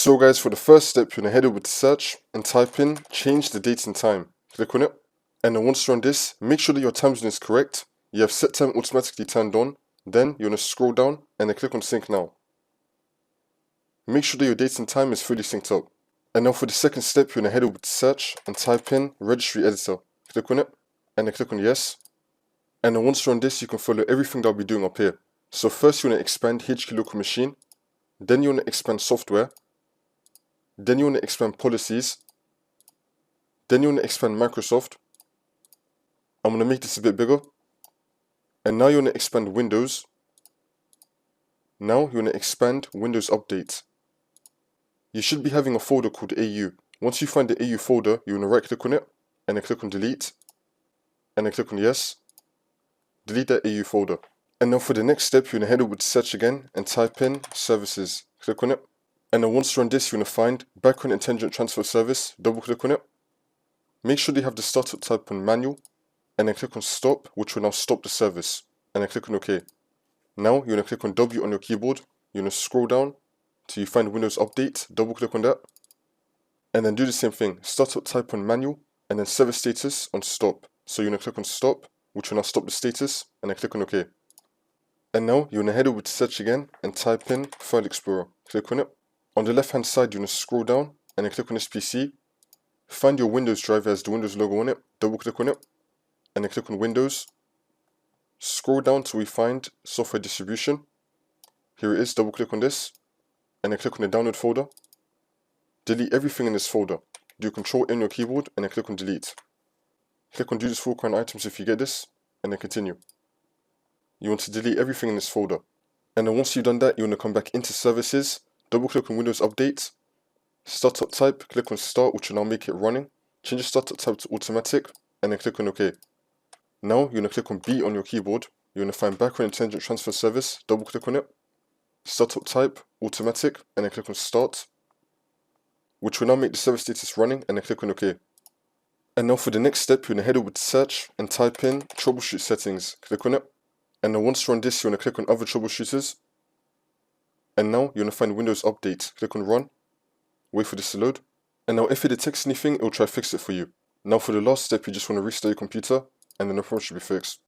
So guys, for the first step, you're going to head over to search and type in change the date and time. Click on it. And then once you run this, make sure that your time zone is correct. You have set time automatically turned on. Then you're going to scroll down and then click on sync now. Make sure that your date and time is fully synced up. And now for the second step, you're going to head over to search and type in registry editor. Click on it and then click on yes. And then once you run this, you can follow everything that I'll be doing up here. So first you want to expand HK local machine. Then you want to expand software. Then you want to expand policies. Then you want to expand Microsoft. I'm going to make this a bit bigger. And now you want to expand Windows. Now you want to expand Windows Update. You should be having a folder called AU. Once you find the AU folder, you want to right click on it and then click on delete. And then click on yes. Delete that AU folder. And now for the next step, you're going to head over to search again and type in services. Click on it. And then once you run this, you're going to find background intelligent transfer service. Double click on it. Make sure you have the startup type on manual. And then click on stop, which will now stop the service. And then click on OK. Now you're going to click on W on your keyboard. You're going to scroll down till you find Windows Update. Double click on that. And then do the same thing. Startup type on manual. And then service status on stop. So you're going to click on stop, which will now stop the status. And then click on OK. And now you're going to head over to search again and type in File Explorer. Click on it. On the left hand side, you're going to scroll down and then click on this PC. Find your Windows drive that has the Windows logo on it. Double click on it. And then click on Windows. Scroll down till we find Software Distribution. Here it is. Double click on this. And then click on the download folder. Delete everything in this folder. Do Control in your keyboard and then click on delete. Click on do this for all current items if you get this. And then continue. You want to delete everything in this folder. And then once you've done that, you want to come back into services. Double click on Windows Update. Startup type, click on start, which will now make it running. Change the startup type to automatic. And then click on OK. Now you're going to click on B on your keyboard. You're going to find background intelligent transfer service. Double click on it. Startup type, automatic. And then click on start, which will now make the service status running. And then click on OK. And now for the next step, you're going to head over to search and type in troubleshoot settings. Click on it. And then once you run this, you want to click on other troubleshooters. And now you're going to find Windows Update. Click on run. Wait for this to load. And now if it detects anything, it will try to fix it for you. Now for the last step, you just want to restart your computer and then the problem should be fixed.